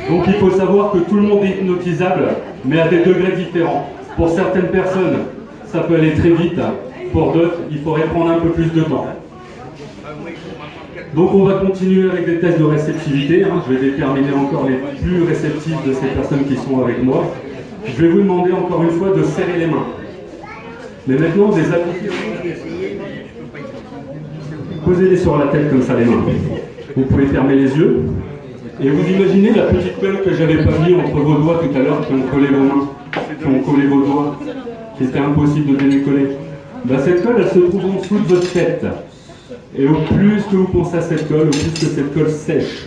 Donc il faut savoir que tout le monde est hypnotisable, mais à des degrés différents. Pour certaines personnes, ça peut aller très vite. Pour d'autres, il faudrait prendre un peu plus de temps. Donc on va continuer avec des tests de réceptivité. Je vais déterminer encore les plus réceptifs de ces personnes qui sont avec moi. Je vais vous demander encore une fois de serrer les mains. Mais maintenant, des applications. Posez-les sur la tête comme ça, les mains. Vous pouvez fermer les yeux. Et vous imaginez la petite colle que j'avais pas mis entre vos doigts tout à l'heure, qui ont collé vos mains, qui ont collé vos doigts, qui était impossible de décoller. Cette colle, elle se trouve en dessous de votre tête. Et au plus que vous pensez à cette colle, au plus que cette colle sèche.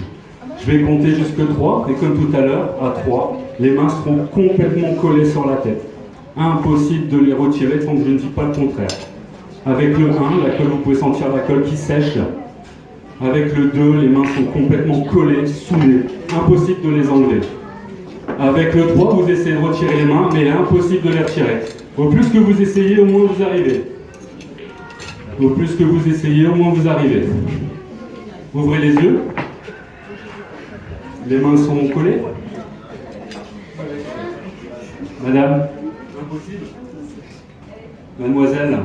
Je vais compter jusque 3, et comme tout à l'heure, à 3, les mains seront complètement collées sur la tête. Impossible de les retirer tant que je ne dis pas le contraire. Avec le 1, la colle, vous pouvez sentir la colle qui sèche. Avec le 2, les mains sont complètement collées, soudées. Impossible de les enlever. Avec le 3, vous essayez de retirer les mains, mais impossible de les retirer. Au plus que vous essayez, au moins vous arrivez. Au plus que vous essayez, au moins vous arrivez. Ouvrez les yeux. Les mains sont collées. Madame. Impossible. Mademoiselle.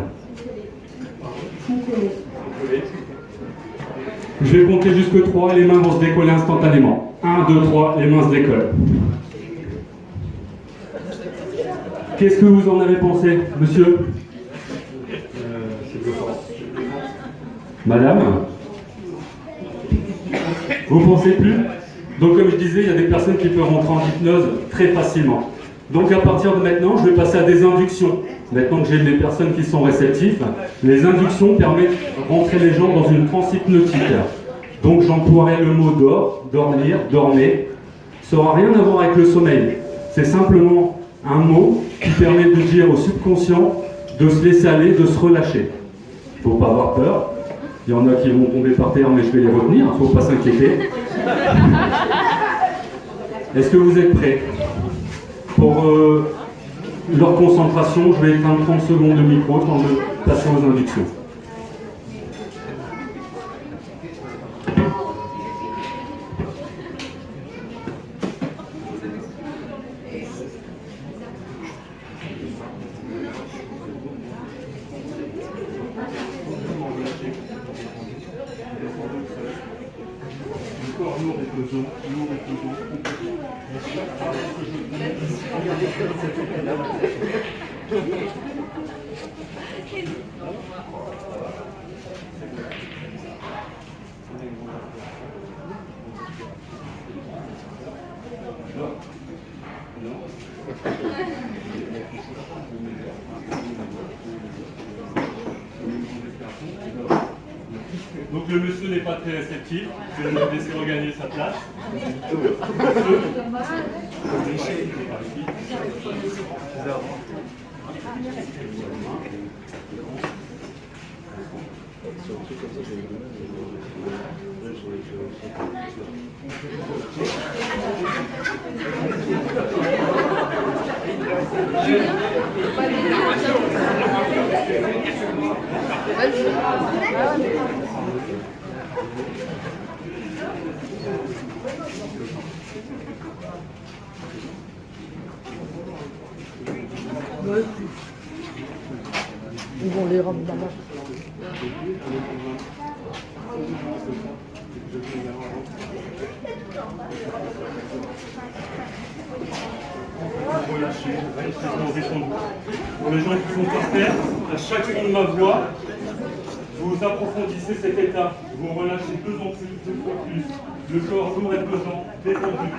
Je vais compter jusque 3 et les mains vont se décoller instantanément. 1, 2, 3, les mains se décollent. Qu'est-ce que vous en avez pensé, monsieur? Madame? Vous pensez plus? Donc comme je disais, il y a des personnes qui peuvent rentrer en hypnose très facilement. Donc à partir de maintenant, je vais passer à des inductions. Maintenant que j'ai des personnes qui sont réceptives, les inductions permettent de rentrer les gens dans une transe hypnotique. Donc j'emploierai le mot dormir, dormez. Ça n'aura rien à voir avec le sommeil. C'est simplement un mot qui permet de dire au subconscient de se laisser aller, de se relâcher. Il ne faut pas avoir peur. Il y en a qui vont tomber par terre, mais je vais les retenir, il ne faut pas s'inquiéter. Est-ce que vous êtes prêts? Pour leur concentration, je vais éteindre 30 secondes de micro, temps de passer aux inductions. Donc le monsieur n'est pas très réceptif, je vais le laisser regagner sa place. Ils vont les rendre là-bas. Relâchez, pour les gens qui sont par terre, à chaque son de ma voix, vous approfondissez cet état. Vous relâchez deux fois plus. Le corps lourd et pesant, détendu.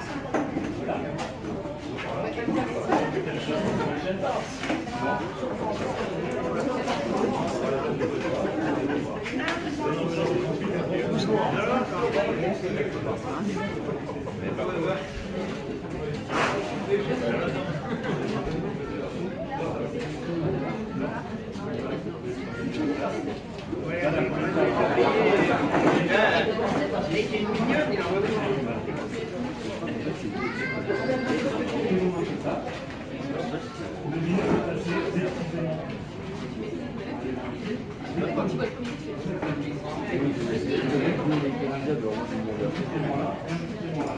Voilà.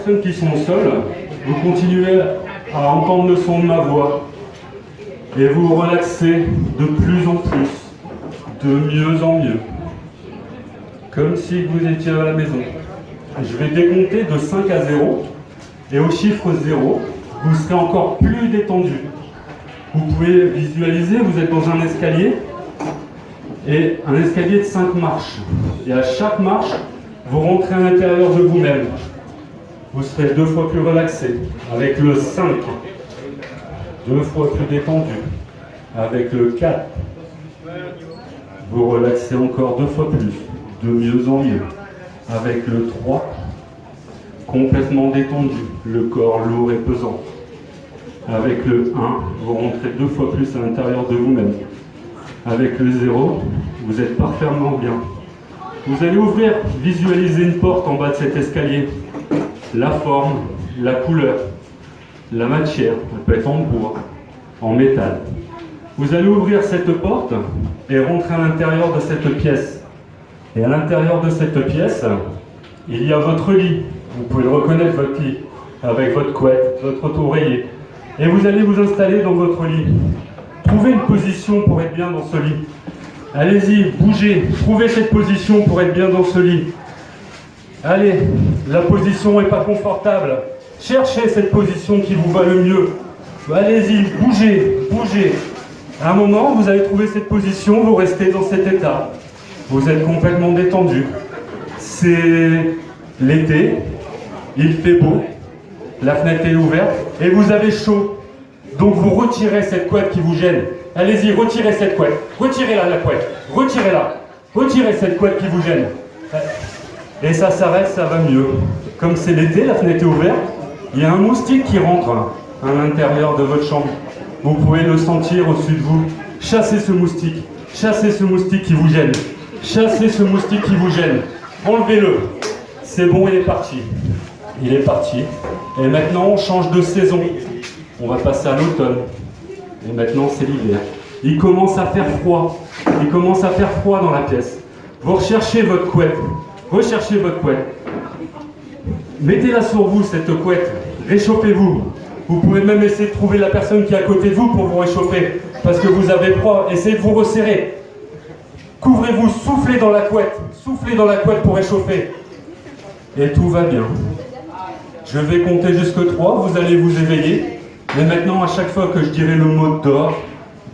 personnes qui sont seules, vous continuez à entendre le son de ma voix et vous vous relaxez de plus en plus, de mieux en mieux, comme si vous étiez à la maison. Je vais décompter de 5 à 0 et au chiffre 0, vous serez encore plus détendu. Vous pouvez visualiser, vous êtes dans un escalier et un escalier de 5 marches. Et à chaque marche, vous rentrez à l'intérieur de vous-même. Vous serez 2 fois plus relaxé. Avec le 5, 2 fois plus détendu. Avec le 4, vous relaxez encore 2 fois plus, de mieux en mieux. Avec le 3, complètement détendu, le corps lourd et pesant. Avec le 1, vous rentrez 2 fois plus à l'intérieur de vous-même. Avec le 0, vous êtes parfaitement bien. Vous allez ouvrir, visualiser une porte en bas de cet escalier. La forme, la couleur, la matière, elle peut être en bois, en métal. Vous allez ouvrir cette porte et rentrer à l'intérieur de cette pièce. Et à l'intérieur de cette pièce, il y a votre lit. Vous pouvez le reconnaître, votre lit, avec votre couette, votre oreiller. Et vous allez vous installer dans votre lit. Trouvez une position pour être bien dans ce lit. Allez-y, bougez, trouvez cette position pour être bien dans ce lit. Allez, la position n'est pas confortable. Cherchez cette position qui vous va le mieux. Allez-y, bougez, bougez. À un moment, vous allez trouver cette position, vous restez dans cet état. Vous êtes complètement détendu. C'est l'été, il fait beau, la fenêtre est ouverte et vous avez chaud. Donc vous retirez cette couette qui vous gêne. Allez-y, retirez cette couette. Retirez-la, la couette. Retirez-la. Retirez cette couette qui vous gêne. Et ça s'arrête, ça va mieux. Comme c'est l'été, la fenêtre est ouverte, il y a un moustique qui rentre à l'intérieur de votre chambre. Vous pouvez le sentir au-dessus de vous. Chassez ce moustique. Chassez ce moustique qui vous gêne. Chassez ce moustique qui vous gêne. Enlevez-le. C'est bon, il est parti. Il est parti. Et maintenant, on change de saison. On va passer à l'automne. Et maintenant, c'est l'hiver. Il commence à faire froid. Il commence à faire froid dans la pièce. Vous recherchez votre couette. Recherchez votre couette. Mettez-la sur vous, cette couette. Réchauffez-vous. Vous pouvez même essayer de trouver la personne qui est à côté de vous pour vous réchauffer. Parce que vous avez froid. Essayez de vous resserrer. Couvrez-vous, soufflez dans la couette. Soufflez dans la couette pour réchauffer. Et tout va bien. Je vais compter jusque 3. Vous allez vous éveiller. Mais maintenant, à chaque fois que je dirai le mot dors,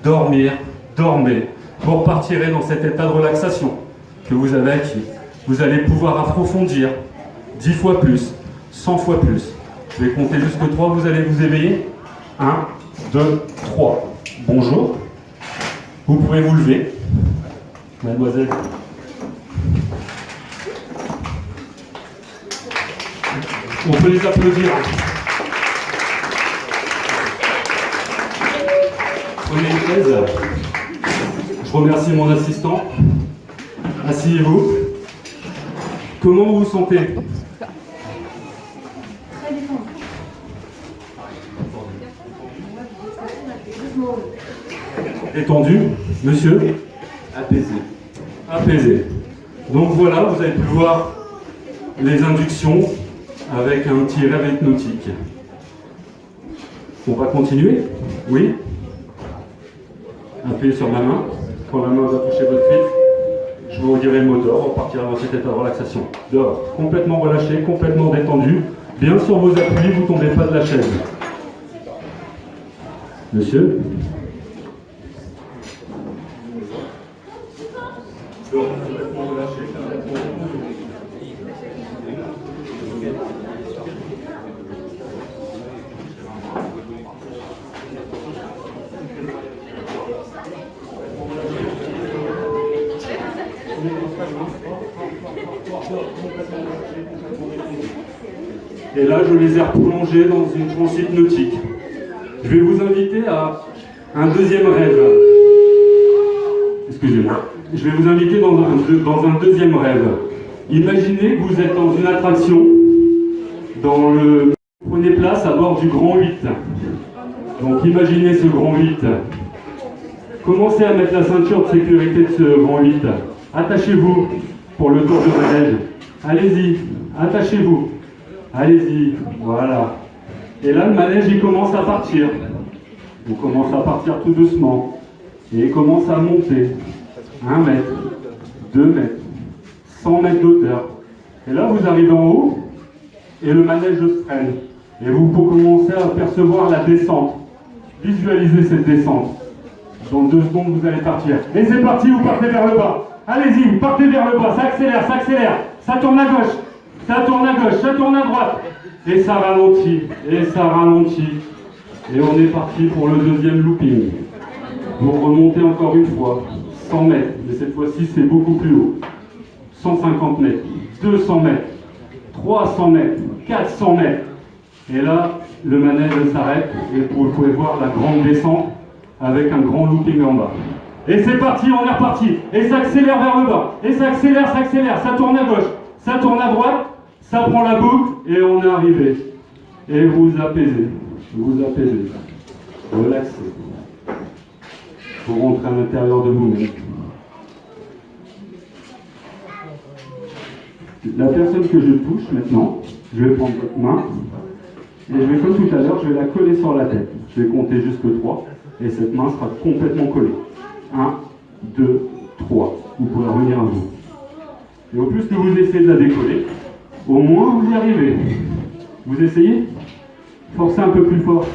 dormir, dormez, vous repartirez dans cet état de relaxation que vous avez acquis. Vous allez pouvoir approfondir 10 fois plus, 100 fois plus. Je vais compter jusque 3, vous allez vous éveiller. 1, 2, 3. Bonjour. Vous pouvez vous lever. Mademoiselle. On peut les applaudir. Prenez une chaise. Je remercie mon assistant. Asseyez-vous. Comment vous vous sentez? Très détendu. Détendu, monsieur? Apaisé. Apaisé. Donc voilà, vous avez pu voir les inductions avec un petit rêve hypnotique. On va continuer? Oui? Appuyez sur ma main. Quand la main va toucher votre fil, je vous dirai le mot d'or, on partira dans cet état de relaxation. Dehors, complètement relâché, complètement détendu. Bien sur vos appuis, vous ne tombez pas de la chaise. Monsieur? Dehors, complètement relâché, complètement Et là, je les ai replongés dans une transe hypnotique. Je vais vous inviter à un deuxième rêve. Excusez-moi. Je vais vous inviter dans un deuxième rêve. Imaginez que vous êtes dans une attraction, vous prenez place à bord du Grand 8. Donc imaginez ce Grand 8. Commencez à mettre la ceinture de sécurité de ce Grand 8. Attachez-vous pour le tour de manège. Allez-y, attachez-vous. Allez-y, voilà. Et là, le manège, il commence à partir. Il commence à partir tout doucement. Et il commence à monter. 1 mètre, 2 mètres, 100 mètres d'auteur. Et là, vous arrivez en haut, et le manège se freine. Et vous commencez à percevoir la descente. Visualisez cette descente. Dans 2 secondes, vous allez partir. Et c'est parti, vous partez vers le bas. Allez-y, vous partez vers le bas. Ça accélère, ça accélère. Ça tourne à gauche, ça tourne à gauche, ça tourne à droite. Et ça ralentit, et ça ralentit. Et on est parti pour le deuxième looping. Vous remontez encore une fois. 100 mètres, mais cette fois-ci, c'est beaucoup plus haut. 150 mètres, 200 mètres, 300 mètres, 400 mètres. Et là, le manège s'arrête et vous pouvez voir la grande descente avec un grand looping en bas. Et c'est parti, on est reparti. Et ça accélère vers le bas. Et ça accélère, ça tourne à gauche, ça tourne à droite, ça prend la boucle et on est arrivé. Et vous apaisez, relaxez. Vous rentrez à l'intérieur de vous-même. La personne que je touche maintenant, je vais prendre votre main et je vais, comme tout à l'heure, je vais la coller sur la tête. Je vais compter jusque 3 et cette main sera complètement collée. 1, 2, 3. Vous pouvez revenir à vous. Et au plus que vous essayez de la décoller, au moins vous y arrivez. Vous essayez? Forcez un peu plus fort.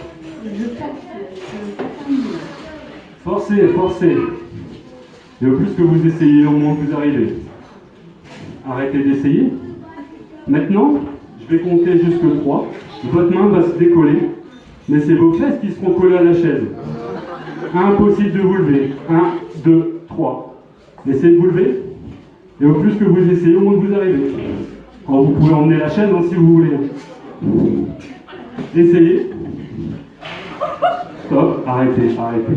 Forcez, forcez. Et au plus que vous essayez, au moins vous arrivez. Arrêtez d'essayer. Maintenant, je vais compter jusque 3. Votre main va se décoller, mais c'est vos fesses qui seront collées à la chaise. Impossible de vous lever. 1, 2, 3. Essayez de vous lever. Et au plus que vous essayez, au moins vous arrivez. Alors, vous pouvez emmener la chaise hein, si vous voulez. Essayez. Stop, arrêtez, arrêtez.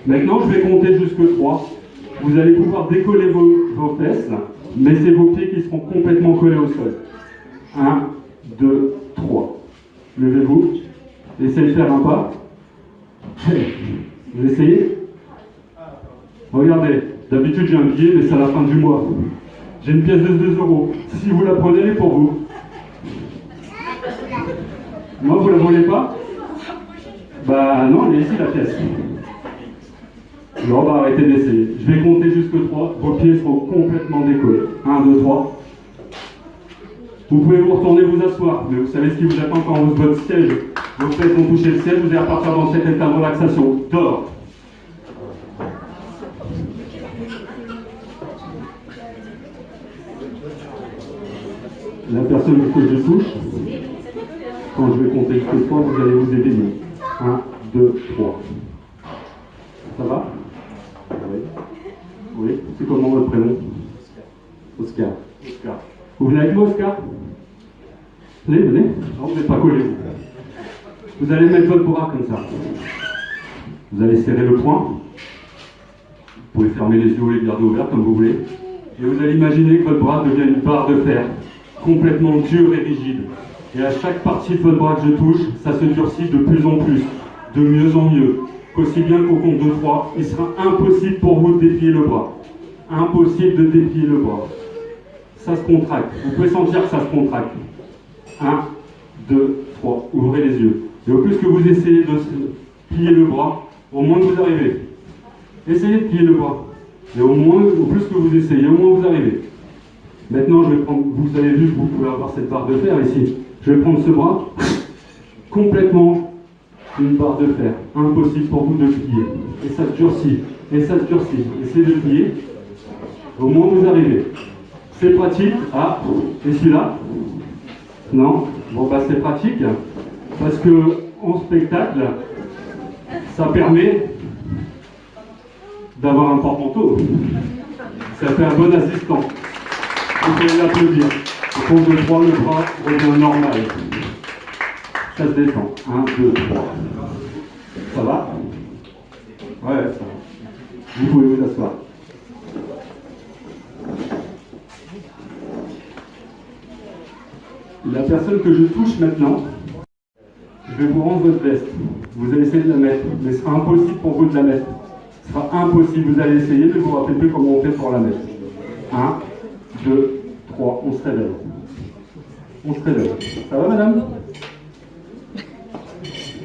Maintenant, je vais compter jusque 3. Vous allez pouvoir décoller vos fesses, mais c'est vos pieds qui seront complètement collés au sol. 1, 2, 3. Levez-vous. Essayez de faire un pas. Vous essayez? Regardez, d'habitude j'ai un billet, mais c'est à la fin du mois. J'ai une pièce de 2 €. Si vous la prenez, elle est pour vous. Non, vous la volez pas? Bah non, elle est ici la pièce. Non, bah arrêtez d'essayer. Je vais compter jusque 3. Vos pieds seront complètement décollés. 1, 2, 3. Vous pouvez vous retourner vous asseoir, mais vous savez ce qui vous attend quand votre siège, vos fesses vont toucher le ciel, vous allez repartir dans cet état de relaxation. Dors. La personne que je touche, quand je vais compter jusque 3, vous allez vous éveiller. 1, 2, 3. Ça va? Oui. Oui. C'est comment votre prénom? Oscar. Oscar. Vous venez avec moi, Oscar? Venez, venez. Non, vous n'êtes pas collé. Vous allez mettre votre bras comme ça. Vous allez serrer le poing. Vous pouvez fermer les yeux ou les garder ouverts comme vous voulez. Et vous allez imaginer que votre bras devient une barre de fer, complètement dure et rigide. Et à chaque partie de votre bras que je touche, ça se durcit de plus en plus, de mieux en mieux. Qu'aussi bien qu'au compte de 3, il sera impossible pour vous de déplier le bras. Impossible de déplier le bras. Ça se contracte. Vous pouvez sentir que ça se contracte. 1, 2, 3. Ouvrez les yeux. Et au plus que vous essayez de plier le bras, au moins que vous arrivez. Essayez de plier le bras. Et au plus que vous essayez, au moins vous arrivez. Maintenant, je vais prendre, vous avez vu que vous pouvez avoir cette barre de fer ici. Je vais prendre ce bras, complètement une barre de fer. Impossible pour vous de plier. Et ça se durcit. Et ça se durcit. Essayez de plier. Au moins vous arrivez. C'est pratique. Ah, et celui-là? Non? Bon, bah c'est pratique. Parce que en spectacle, ça permet d'avoir un porte-manteau. Ça fait un bon assistant. Vous pouvez l'applaudir. Au compte de 3, le bras revient normal. Ça se détend. 1, 2, 3. Ça va? Ouais, ça va. Vous pouvez vous asseoir. La personne que je touche maintenant, je vais vous rendre votre veste. Vous allez essayer de la mettre, mais ce sera impossible pour vous de la mettre. Ce sera impossible, vous allez essayer, mais vous ne vous rappelez plus comment on fait pour la mettre. 1, 2, 3, on se réveille. on se réveille. Ça va, madame?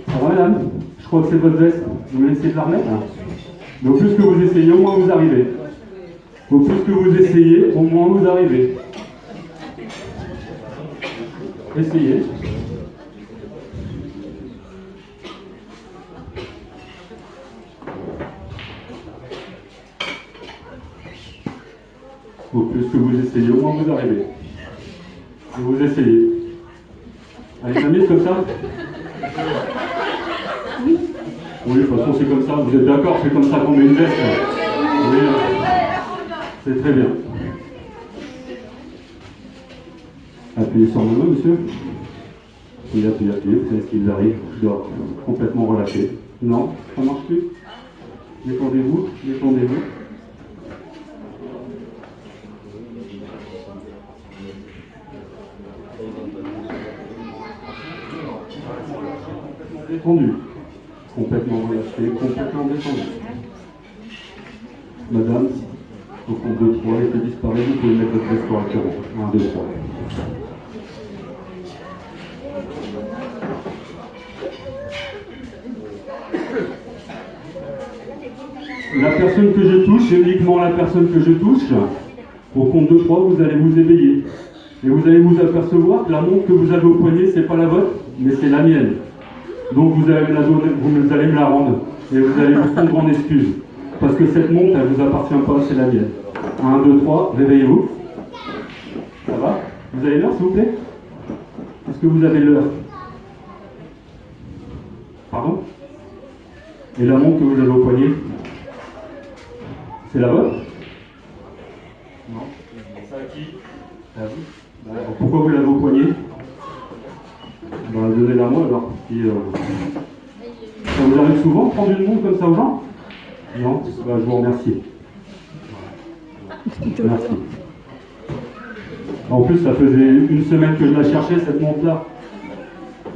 Ça va, madame? Je crois que c'est votre veste. Vous voulez essayer de la remettre? Mais au plus que vous essayez, au moins vous arrivez. Au plus que vous essayez, au moins vous arrivez. Essayez. Au plus que vous essayez, au moins vous arrivez. Et vous essayez. Allez, ça mise comme ça? Oui, de toute façon c'est comme ça. Vous êtes d'accord? C'est comme ça qu'on met une veste. Oui, c'est très bien. Appuyez sur ma main, monsieur. Oui, appuyez. Vous savez ce qu'il arrive. Je dois complètement relâcher. Non, ça ne marche plus. Détendez-vous, détendez-vous. Détendu. Complètement relâché, complètement détendu. Madame, au compte de 3, il peut disparaître, vous pouvez mettre votre veste correctement. 1, 2, 3. La personne que je touche, et uniquement la personne que je touche, au compte de 3, vous allez vous éveiller. Et vous allez vous apercevoir que la montre que vous avez au poignet, c'est pas la vôtre, mais c'est la mienne. Donc vous allez me la rendre. Et vous allez vous prendre en excuse. Parce que cette montre, elle ne vous appartient pas, c'est la mienne. 1, 2, 3, réveillez-vous. Ça va? Vous avez l'heure, s'il vous plaît? Est-ce que vous avez l'heure? Pardon? Et la montre que vous avez au poignet, c'est la vôtre? Non. C'est à qui? C'est à vous. Alors, pourquoi vous l'avez au poignet? Donnez-la moi alors. Puis, ça vous arrive souvent de prendre une montre comme ça aux gens? Non? Je vous remercie. Merci. En plus, ça faisait une semaine que je la cherchais, cette montre-là.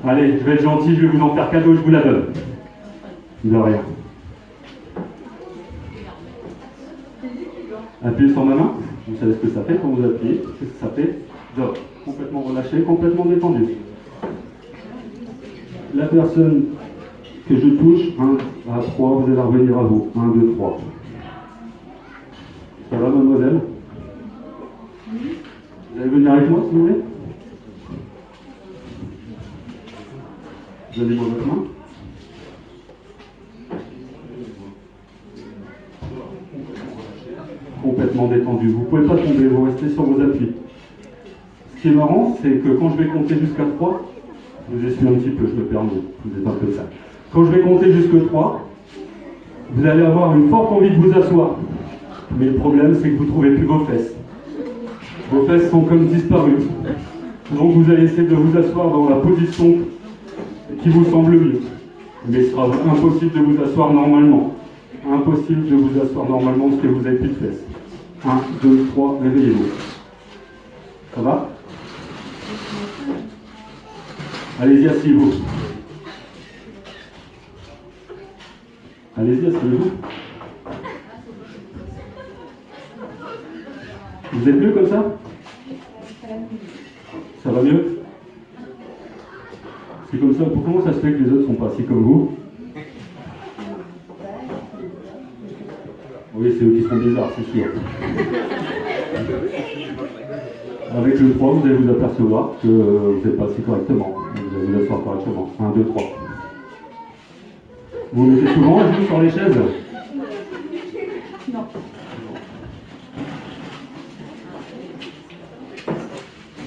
Allez, je vais être gentil, je vais vous en faire cadeau, je vous la donne. De rien. Appuyez sur ma main. Vous savez ce que ça fait quand vous appuyez. Qu'est-ce que ça fait? Job. Complètement relâché, complètement détendu. La personne que je touche, 1 à 3, vous allez revenir à vous. 1, 2, 3. Ça va, mademoiselle? Vous allez venir avec moi, si vous voulez? Donnez-moi votre main. Complètement détendu. Vous ne pouvez pas tomber, vous restez sur vos appuis. Ce qui est marrant, c'est que quand je vais compter jusqu'à 3, je vous essuie un petit peu, je me permets, vous êtes un peu ça. Quand je vais compter jusqu'à 3, vous allez avoir une forte envie de vous asseoir. Mais le problème, c'est que vous ne trouvez plus vos fesses. Vos fesses sont comme disparues. Donc vous allez essayer de vous asseoir dans la position qui vous semble mieux. Mais il sera impossible de vous asseoir normalement. Impossible de vous asseoir normalement parce que vous n'avez plus de fesses. 1, 2, 3, réveillez-vous. Ça va? Allez-y, asseyez-vous. Allez-y, asseyez-vous. Vous êtes mieux comme ça? Ça va mieux? C'est comme ça. Comment ça se fait que les autres ne sont pas assis comme vous? Oui, c'est eux qui sont bizarres, c'est sûr. Avec le 3, vous allez vous apercevoir que vous n'êtes pas assis correctement. Vous allez vous asseoir correctement. 1, 2, 3. Vous mettez souvent à genoux sur les chaises? Non.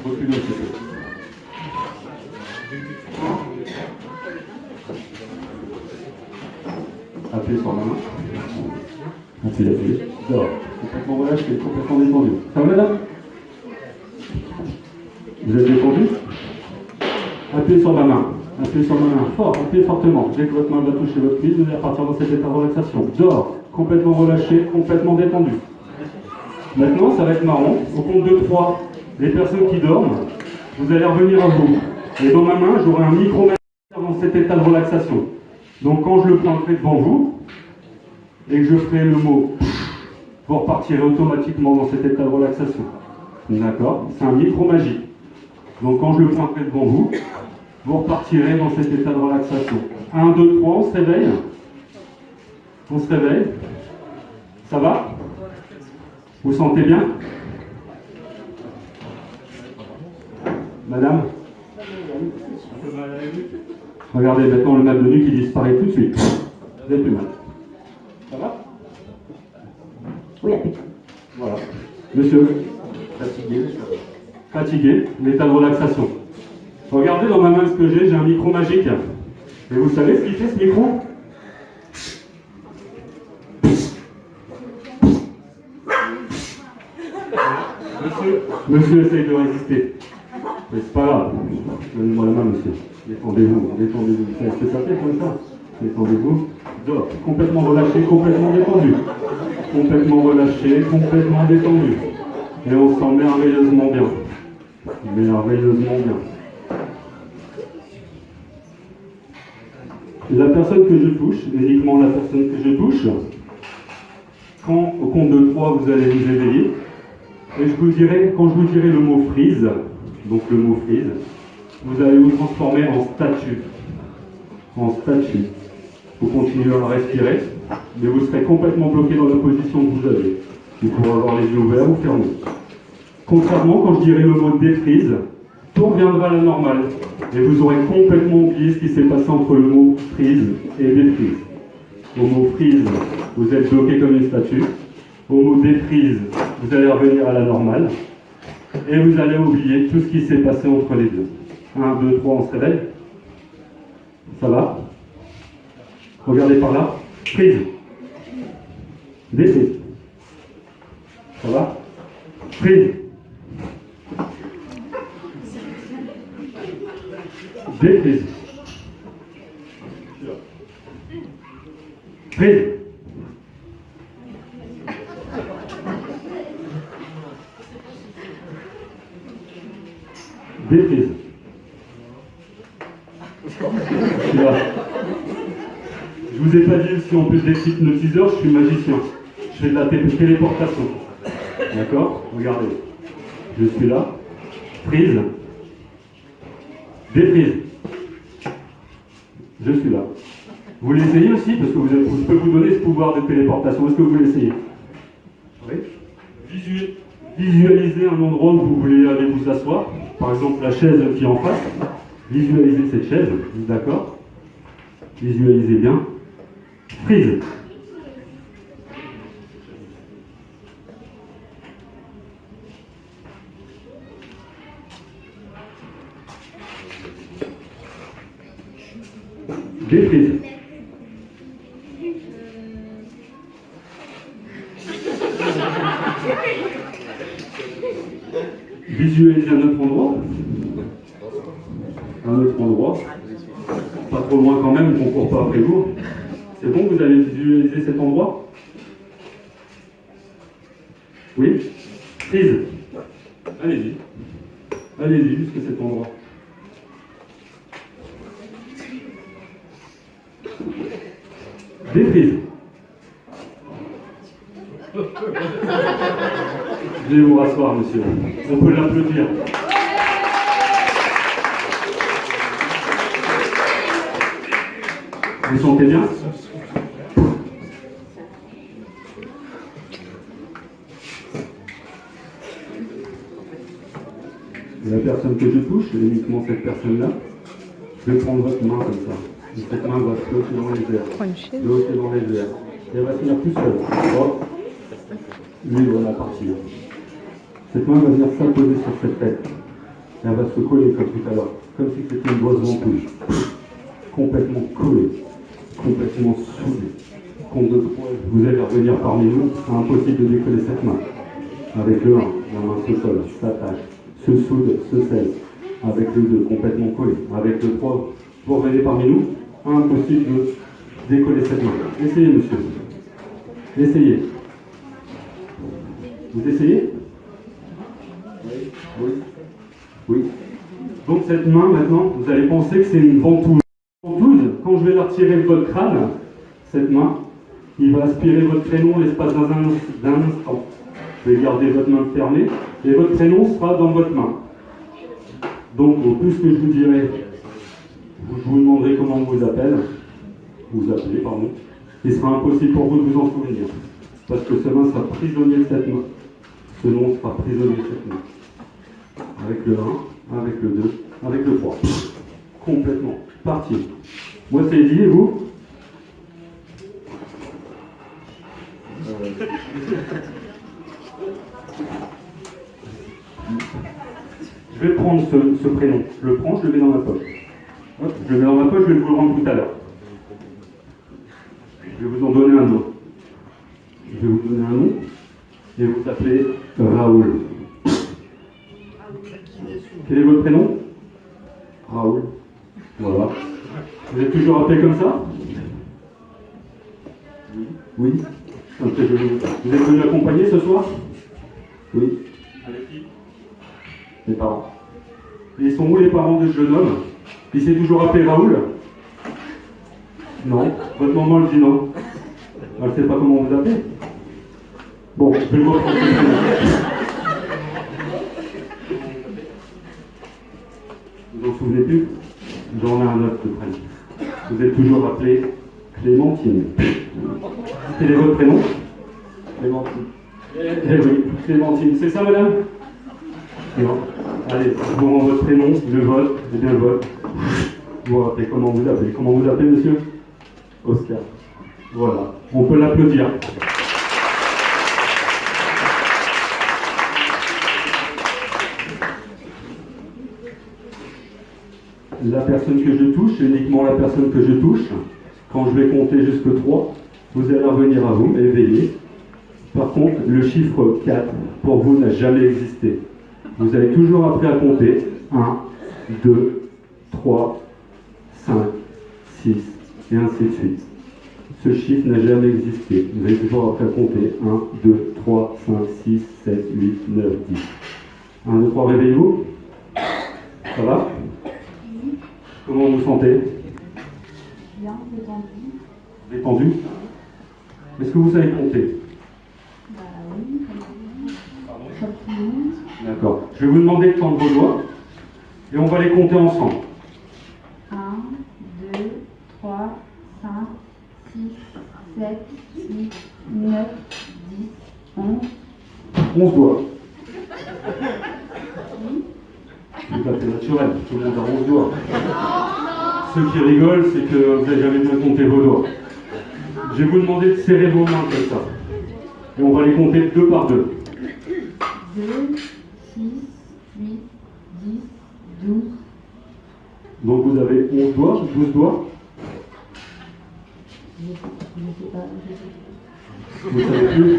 Reculez un petit peu. Appuyez sur la main. Appuyez. Dehors. Complètement relâché, complètement détendu. Ça va, madame? Vous êtes détendu? Appuyez sur ma main. Appuyez sur ma main. Fort, appuyez fortement. Dès que votre main va toucher votre cuisse, vous allez repartir dans cet état de relaxation. Dehors. Complètement relâché, complètement détendu. Maintenant, ça va être marrant. Au compte de 3, les personnes qui dorment, vous allez revenir à vous. Et dans ma main, j'aurai un micro-mètre dans cet état de relaxation. Donc quand je le pointerai devant vous, et que je ferai le mot, vous repartirez automatiquement dans cet état de relaxation. D'accord? C'est un micro magique. Donc quand je le pointerai devant vous, vous repartirez dans cet état de relaxation. 1, 2, 3, on se réveille. On se réveille. Ça va? Vous sentez bien? Madame? Un peu mal à la nuque. Regardez maintenant le mal de nuque qui disparaît tout de suite. Vous n'avez plus mal. Ça va? Oui. Voilà. Monsieur? Fatigué. Fatigué, l'état de relaxation. Regardez dans ma main ce que j'ai un micro magique. Et vous savez ce qu'il fait ce micro? Monsieur essaye de résister. Mais c'est pas grave. Donnez-moi la main, monsieur. Détendez-vous, détendez-vous. Vous savez ce que ça fait comme ça? Détendez-vous. Dehors. Complètement relâché, complètement détendu. Complètement relâché, complètement détendu. Et on se sent merveilleusement bien. Merveilleusement bien. La personne que je touche, uniquement la personne que je touche, quand au compte de 3 vous allez vous éveiller, et quand je vous dirai le mot freeze, donc le mot freeze, vous allez vous transformer en statue. En statue. Vous continuerez à respirer, mais vous serez complètement bloqué dans la position que vous avez. Vous pourrez avoir les yeux ouverts ou fermés. Contrairement, quand je dirai le mot défreeze, tout reviendra à la normale. Et vous aurez complètement oublié ce qui s'est passé entre le mot freeze et défreeze. Au mot freeze, vous êtes bloqué comme une statue. Au mot défreeze, vous allez revenir à la normale. Et vous allez oublier tout ce qui s'est passé entre les deux. 1, 2, 3, on se réveille. Ça va? Regardez par là. Freeze. Défreeze. Ça va? Freeze. Défreeze. Freeze. Défreeze. Je vous ai pas dit si on peut être hypnotiseur, je suis magicien. Je fais de la téléportation. D'accord? Regardez. Je suis là. Freeze. Défreeze. Je suis là. Vous l'essayez aussi? Parce que je peux vous donner ce pouvoir de téléportation. Est-ce que vous l'essayez? Oui. Visualisez un endroit où vous voulez aller vous asseoir. Par exemple, la chaise qui est en face. Visualisez cette chaise. D'accord? Visualisez bien. Freeze. Défreeze. Visualisez un autre endroit. Un autre endroit. Pas trop loin quand même, on ne court pas après vous. C'est bon, vous avez visualisé cet endroit? Oui? Freeze. Allez-y. Allez-y jusqu'à cet endroit. Défreeze. Je vais vous rasseoir, monsieur. On peut l'applaudir. Vous sentez bien? La personne que je touche, uniquement cette personne-là, je vais prendre votre main comme ça. Et cette main va flotter dans les airs. Flotter dans les airs. Et elle va finir tout seule. Hop. Lui, il va partir. Cette main va venir s'imposer sur cette tête. Et elle va se coller comme tout à l'heure. Comme si c'était une grosse ventouse. Complètement collée. Complètement soudée. Compte de 3, vous allez revenir parmi nous. C'est impossible de décoller cette main. Avec le 1, la main se colle, s'attache, se soude, se scelle. Avec le 2, complètement collé. Avec le 3, vous revenez parmi nous. Impossible de décoller cette main. Essayez, monsieur. Essayez. Vous essayez? Oui. Oui. Oui. Donc cette main, maintenant, vous allez penser que c'est une ventouse. Ventouse, quand je vais la retirer de votre crâne, cette main, il va aspirer votre prénom l'espace d'un instant. Vous vais garder votre main fermée et votre prénom sera dans votre main. Donc, au plus que je vous dirai, je vous demanderai comment on vous appelle, vous appelez, pardon. Il sera impossible pour vous de vous en souvenir. Parce que ce nom sera prisonnier de cette main. Ce nom sera prisonnier de cette main. Avec le 1, avec le 2, avec le 3. Complètement. Parti. Moi, c'est dit, et vous? Je vais prendre ce prénom. Je le prends, je le mets dans ma poche. Hop, je le mets dans ma poche, je vais vous le rendre tout à l'heure. Je vais vous en donner un autre. Je vais vous donner un nom et vous appelez Raoul. Quel est votre prénom? Raoul. Voilà. Vous êtes toujours appelé comme ça? Oui. Vous êtes venu accompagner ce soir? Oui. Avec qui? Les parents. Et ils sont où les parents de ce jeune homme? Il s'est toujours appelé Raoul? Non. Votre maman le dit non. Elle ne sait pas comment vous appelez? Bon, je vais le reprendre. Vous vous en souvenez plus? J'en ai un autre de prénom. Vous êtes toujours appelé Clémentine. Quel est votre prénom? Clémentine. Eh oui, Clémentine. C'est ça, madame? Non. Allez, je vous rends votre prénom, je vote, et bien le vote. Vous vous rappelez comment vous appelez? Comment vous appelez, monsieur? Oscar. Voilà. On peut l'applaudir. La personne que je touche, c'est uniquement la personne que je touche. Quand je vais compter jusque 3, vous allez revenir à vous, éveillé. Par contre, le chiffre 4, pour vous, n'a jamais existé. Vous avez toujours appris à compter 1, 2, 3, 5, 6, et ainsi de suite. Ce chiffre n'a jamais existé. Vous avez toujours appris à compter 1, 2, 3, 5, 6, 7, 8, 9, 10. 1, 2, 3, réveillez-vous. Ça va? Comment vous vous sentez? Bien, détendu. Détendu? Est-ce que vous savez compter? Bah oui, comme tout le monde. D'accord. Je vais vous demander de tendre vos doigts et on va les compter ensemble. 1, 2, 3, 5, 6, 7, 8, 9, 10, 11. 11 doigts. Tout à fait naturel. Tout le monde a 11 doigts. Ceux qui rigolent, c'est que vous n'avez jamais bien compté vos doigts. Je vais vous demander de serrer vos mains comme ça. Et on va les compter 2 par 2. 2, 6, 8, 10, 12. Donc vous avez 11 doigts, 12 doigts. Je sais pas. Vous ne savez plus.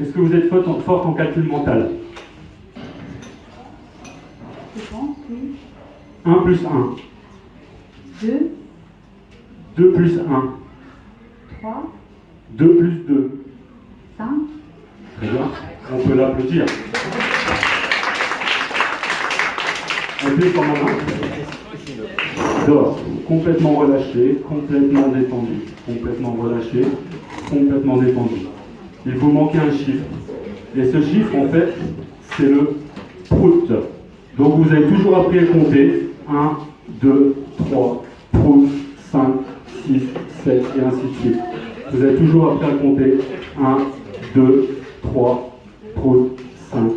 Est-ce que vous êtes forte en calcul mental? Je pense, oui. 1 plus 1. 2, 2 plus 1. 3, 2 plus 2. 5. Très bien. On peut l'applaudir. Appuyez sur ma main. Dors. Complètement relâché, complètement détendu. Complètement relâché, complètement détendu. Il vous manquait un chiffre. Et ce chiffre, en fait, c'est le prout. Donc vous avez toujours appris à compter 1, 2, 3, prout, 5, 6, 7 et ainsi de suite. Vous avez toujours appris à compter 1, 2, 3, prout, 5,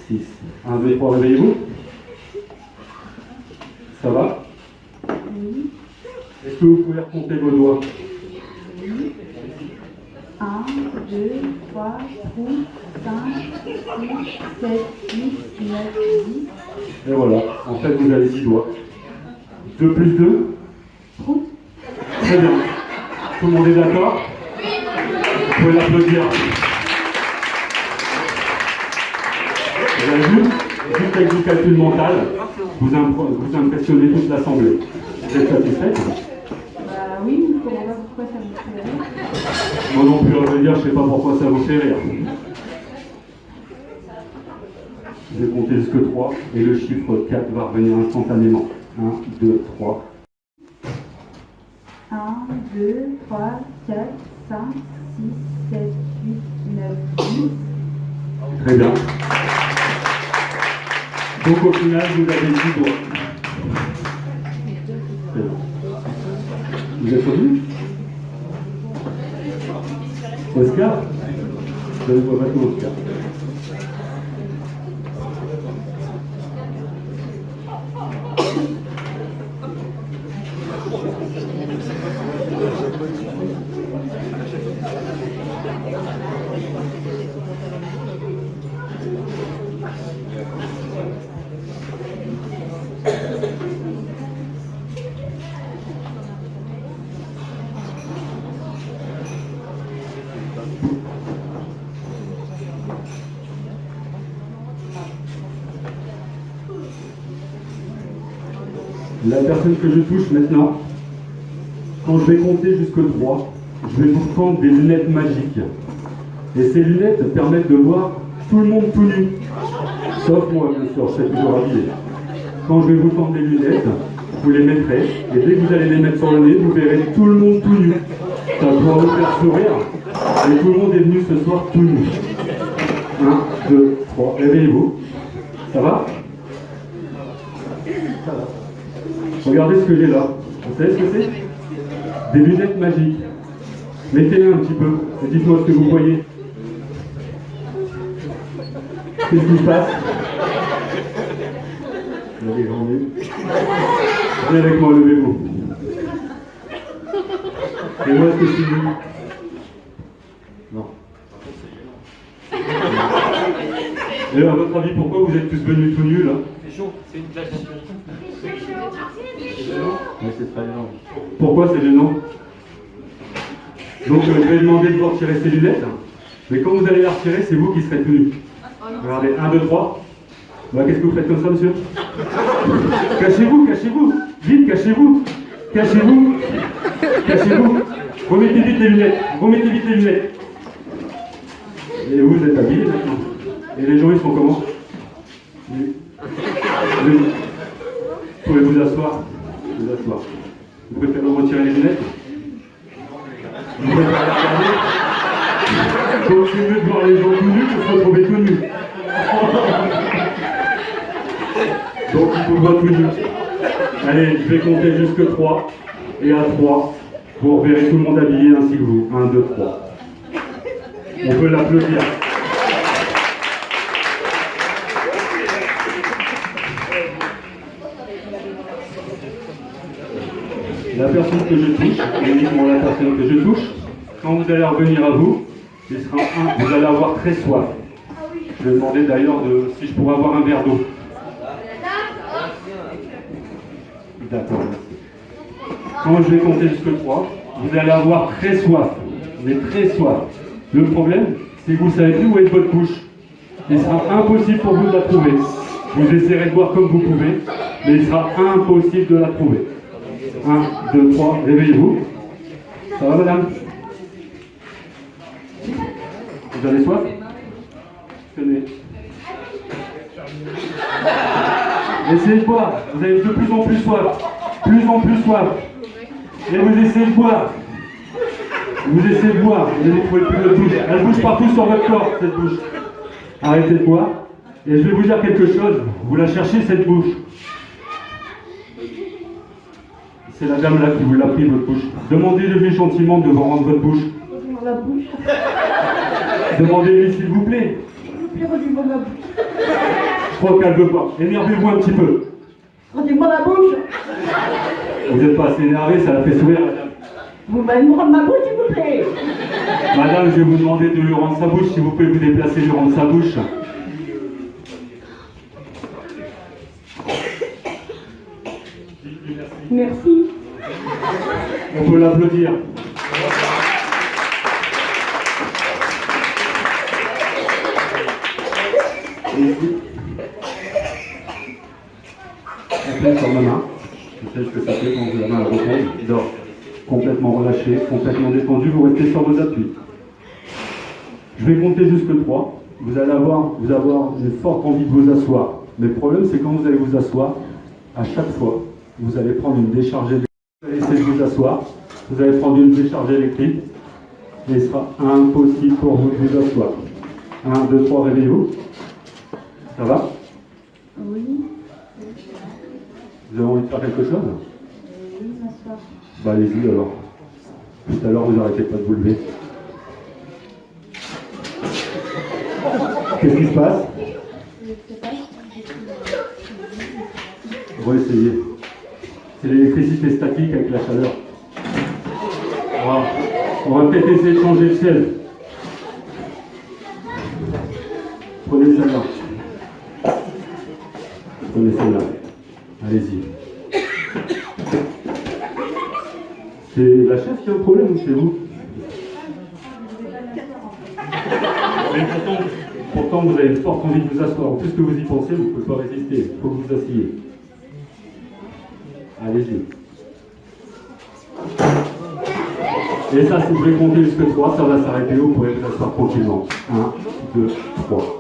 6. 1, 2, 3, réveillez-vous. Ça va? Oui. Est-ce que vous pouvez recompter vos doigts? Oui. 1, 2, 3, 4, 5, 6, 7, 8, 9, 10. Et voilà, en fait vous avez 10 doigts. 2 plus 2? Prout. Très bien. Tout le monde est d'accord? Vous pouvez l'applaudir. Vous avez vu? Juste avec du calcul mental, vous impressionnez toute l'assemblée. Vous êtes satisfaite? Bah oui, je ne comprends pas pourquoi ça me fait rire. Moi non plus, à vrai dire, je ne sais pas pourquoi ça vous fait rire. Je vais compter jusque 3 et le chiffre 4 va revenir instantanément. 1, 2, 3. 1, 2, 3, 4, 5, 6, 7, 8, 9, 10. Très bien. Donc au final, vous avez 10 doigts. Vous êtes revenu Oscar Je ne vois pas tout Oscar. La personne que je touche maintenant, quand je vais compter jusqu'au 3, je vais vous prendre des lunettes magiques. Et ces lunettes permettent de voir tout le monde tout nu. Sauf moi, bien sûr, je serai toujours habillé. Quand je vais vous tendre des lunettes, vous les mettrez, et dès que vous allez les mettre sur le nez, vous verrez tout le monde tout nu. Ça pourra vous faire sourire, et tout le monde est venu ce soir tout nu. 1, 2, 3, réveillez-vous. Ça va? Ça va. Regardez ce que j'ai là. Vous savez ce que c'est? Des lunettes magiques. Mettez-les un petit peu et dites-moi ce que vous voyez. Qu'est-ce qui se passe? Vous avez grand nez. Venez avec moi, levez-vous. Et moi, est-ce que je suis nu? Non. Et à votre avis, pourquoi vous êtes tous venus tout nus là? C'est chaud, c'est une plage. Mais c'est très gênant. Pourquoi c'est gênant? Donc je vais demander de vous retirer ces lunettes. Mais quand vous allez les retirer, c'est vous qui serez tout nus. Regardez, 1, 2, 3. Bah, qu'est-ce que vous faites comme ça, monsieur? Cachez-vous, cachez-vous. Vite, cachez-vous. Cachez-vous. Cachez-vous. Remettez vite les lunettes. Remettez vite les lunettes. Et vous êtes habillés maintenant. Et les gens, ils sont comment? Vous pouvez vous asseoir. Vous asseoir. Vous préférez retirer les lunettes? Vous préférez regarder? Donc c'est mieux de voir les gens tout nus que de se retrouver tout nus. Donc il faut voir tout nus. Allez, je vais compter jusque 3. Et à 3, vous reverrez tout le monde habillé ainsi que vous. 1, 2, 3. On peut l'applaudir. La personne que je touche, uniquement la personne que je touche, quand vous allez revenir à vous, il sera vous allez avoir très soif. Je vais demander d'ailleurs si je pourrais avoir un verre d'eau. D'accord. Quand je vais compter jusque 3, vous allez avoir très soif. Mais très soif. Le problème, c'est que vous ne savez plus où est votre bouche. Il sera impossible pour vous de la trouver. Vous essayerez de voir comme vous pouvez, mais il sera impossible de la trouver. 1, 2, 3, réveillez-vous. Ça va, madame? Vous avez soif? Tenez. Essayez de boire. Vous avez de plus en plus soif. Plus en plus soif. Et vous essayez de boire. Vous essayez de boire. Vous allez trouver plus de bouche. Elle bouge partout sur votre corps, cette bouche. Arrêtez de boire. Et je vais vous dire quelque chose. Vous la cherchez, cette bouche. C'est la dame là qui vous l'a pris, votre bouche. Demandez-lui gentiment de vous rendre votre bouche. La bouche. Demandez-lui s'il vous plaît. Rendez-moi la bouche. Je crois qu'elle veut pas. Énervez-vous un petit peu. Rendez-moi la bouche. Vous n'êtes pas assez énervé, ça la fait sourire, madame. Vous m'allez me rendre ma bouche, s'il vous plaît. Madame, je vais vous demander de lui rendre sa bouche. Si vous pouvez vous déplacer, lui rendre sa bouche. Merci. On peut l'applaudir. Et ici, appuyez sur ma main. Je sais ce que ça fait quand vous avez la main à repose. Dors. Complètement relâché, complètement détendu. Vous restez sur vos appuis. Je vais compter jusque 3. Vous allez avoir une forte envie de vous asseoir. Mais le problème, c'est quand vous allez vous asseoir, à chaque fois, vous allez prendre une décharge électrique. Vous allez essayer de vous asseoir. Vous allez prendre une décharge électrique. Et il sera impossible pour vous de vous asseoir. 1, 2, 3, réveillez-vous. Ça va? Oui. Vous avez envie de faire quelque chose? Oui, m'asseoir. Bah allez-y alors. Tout à l'heure, vous n'arrêtez pas de vous lever. Qu'est-ce qui se passe? Je sais pas. On va essayer. C'est l'électricité statique avec la chaleur. Voilà. On va peut-être essayer de changer le ciel. Prenez celle-là. Prenez celle-là. Allez-y. C'est la chef qui a un problème ou c'est vous? Mais pourtant, vous avez une forte envie de vous asseoir. En plus que vous y pensez, vous ne pouvez pas résister. Il faut que vous vous asseyez. Allez-y. Et ça, si vous voulez compter jusqu'à 3, ça va s'arrêter. Vous pourrez vous asseoir tranquillement. 1, 2, 3.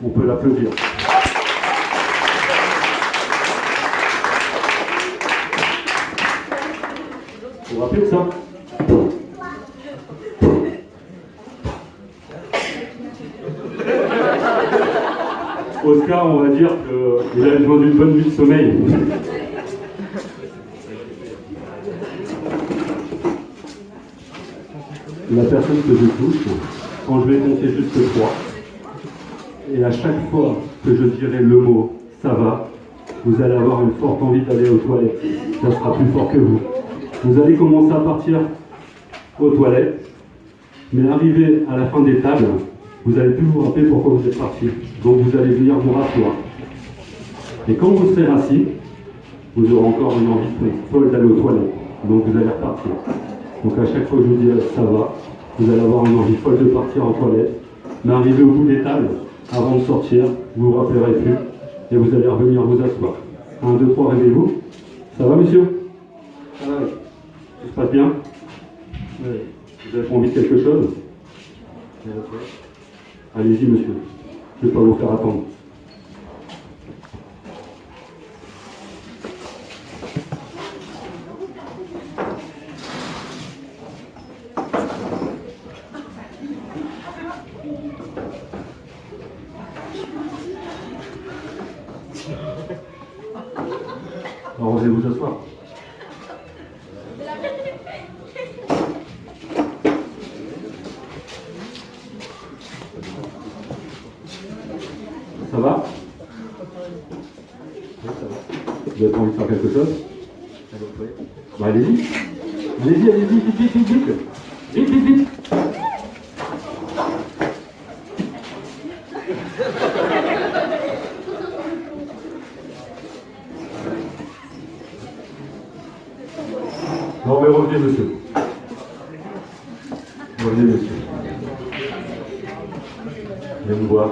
On peut l'applaudir. Vous vous rappelez de ça? Oscar, on va dire qu'il a besoin d'une bonne nuit de sommeil. La personne que je touche, quand je vais compter jusqu'à 3, et à chaque fois que je dirai le mot « ça va », vous allez avoir une forte envie d'aller aux toilettes. Ça sera plus fort que vous. Vous allez commencer à partir aux toilettes, mais arrivé à la fin des tables, vous n'allez plus vous rappeler pourquoi vous êtes parti. Donc vous allez venir vous rasseoir. Et quand vous serez assis, vous aurez encore une envie folle d'aller aux toilettes. Donc vous allez repartir. Donc à chaque fois que je vous dis « ça va », vous allez avoir une envie folle de partir aux toilettes. Mais arrivé au bout des tables, avant de sortir, vous ne vous rappellerez plus et vous allez revenir vous asseoir. 1, 2, 3, réveillez-vous. Ça va, monsieur? Ça va, oui. Tout se passe bien? Oui. Vous avez envie de quelque chose? Allez-y, monsieur. Je ne vais pas vous faire attendre. Alors, vous allez vous asseoir. Ça va? Oui, ça va. Vous avez pas envie de faire quelque chose? Bah, allez-y. Allez-y, allez-y, vite, vite, vite, vite. Vite, vite, vite. Non, mais revenez, monsieur. Revenez, monsieur. Viens me voir.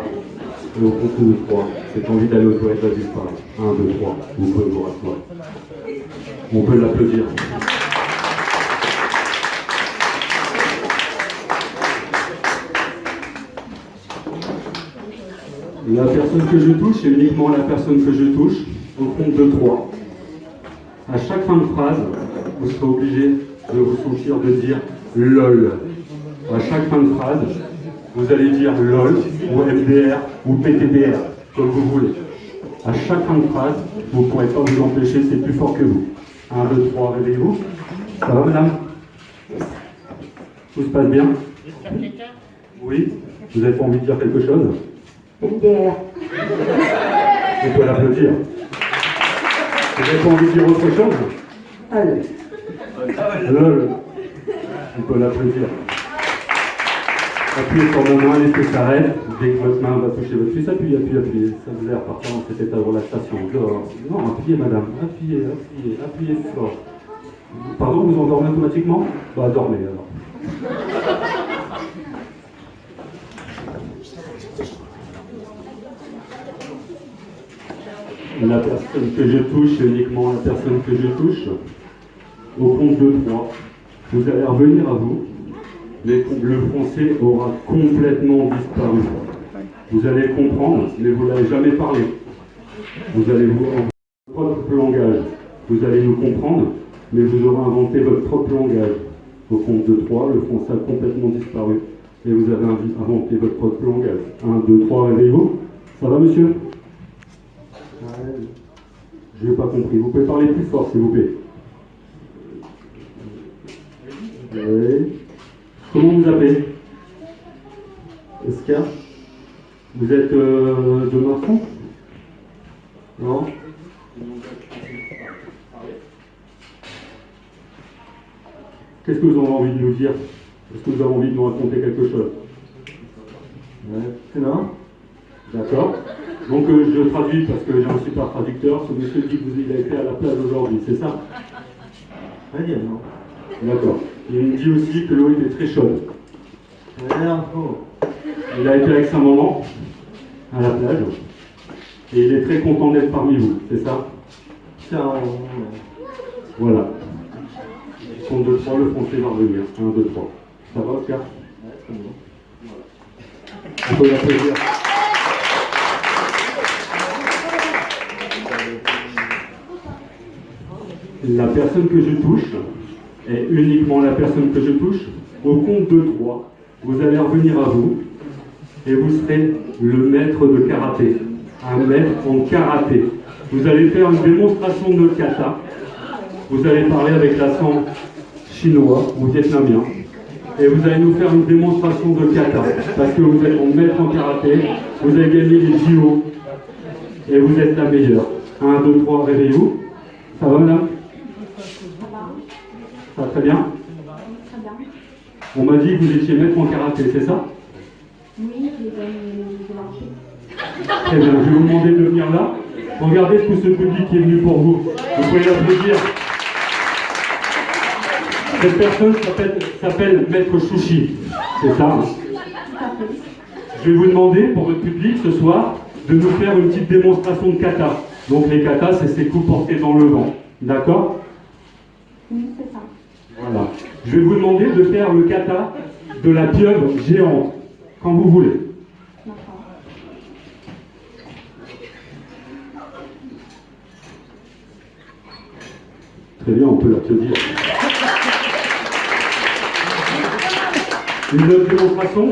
Et au compte de 3, cette envie d'aller aux toilettes va disparaître. 1, 2, 3. Vous pouvez vous rasseoir. On peut l'applaudir. La personne que je touche, c'est uniquement la personne que je touche, au compte de 3. À chaque fin de phrase, vous serez obligé de vous soucier de dire LOL. À chaque fin de phrase, vous allez dire LOL, ou MDR, ou PTDR, comme vous voulez. À chaque fin de phrase, vous ne pourrez pas vous empêcher, c'est plus fort que vous. 1, 2, 3, réveillez-vous. Ça va, madame? Tout se passe bien? Oui? Vous n'avez pas envie de dire quelque chose? MDR. On peut l'applaudir. Vous n'avez pas envie de dire autre chose? Allez. LOL. On peut l'applaudir. Appuyez sur ma main, laissez que ça arrête. Dès que votre main va toucher votre cuisse, appuyez, appuyez, appuyez. Ça vous aide à repartir dans cet état de relaxation. Non, appuyez, madame. Appuyez, appuyez, appuyez fort. Pardon, vous endormez automatiquement? Bah, dormez alors. La personne que je touche, c'est uniquement la personne que je touche. Au compte de 3, vous allez revenir à vous, mais le français aura complètement disparu. Vous allez comprendre, mais vous n'allez jamais parler. Vous allez vous inventer votre propre langage. Vous allez nous comprendre, mais vous aurez inventé votre propre langage. Au compte de 3, le français a complètement disparu. Et vous avez inventé votre propre langage. 1, 2, 3, réveillez-vous. Ça va, monsieur? Ouais. Je n'ai pas compris. Vous pouvez parler plus fort, s'il vous plaît. Oui. Comment vous appelez? Oscar. Vous êtes de Marfond? Non? Qu'est-ce que vous avez envie de nous dire? Est-ce que vous avez envie de nous raconter quelque chose? Ouais. Non? D'accord. Donc je traduis parce que j'ai un super traducteur. Ce monsieur dit qu'il a été à la plage aujourd'hui, c'est ça? Oui, non. D'accord. Il me dit aussi que l'eau était très chaude. Il a été avec sa maman à la plage et il est très content d'être parmi vous, c'est ça? Voilà. 1, 2, 3, le français va revenir. 1, 2, 3. Ça va, Oscar? On peut l'applaudir. La personne que je touche est uniquement la personne que je touche. Au compte de 3, vous allez revenir à vous et vous serez le maître de karaté. Un maître en karaté. Vous allez faire une démonstration de kata. Vous allez parler avec l'accent chinois ou vietnamien. Et vous allez nous faire une démonstration de kata. Parce que vous êtes en maître en karaté. Vous avez gagné les JO. Et vous êtes la meilleure. 1, 2, 3, réveillez-vous. Ça va, madame? Ça va très bien? Très bien. On m'a dit que vous étiez maître en karaté, c'est ça? Oui, j'ai gagné de marché. Très bien, je vais vous demander de venir là. Regardez tout ce public qui est venu pour vous. Vous pouvez l'applaudir. Cette personne s'appelle Maître Chouchi. C'est ça, hein? Tout à fait. Je vais vous demander pour votre public ce soir de nous faire une petite démonstration de kata. Donc les katas, c'est ces coups portés dans le vent. D'accord? Oui, c'est ça. Voilà. Je vais vous demander de faire le kata de la pieuvre géante, quand vous voulez. D'accord. Très bien, on peut l'applaudir. Une autre démonstration?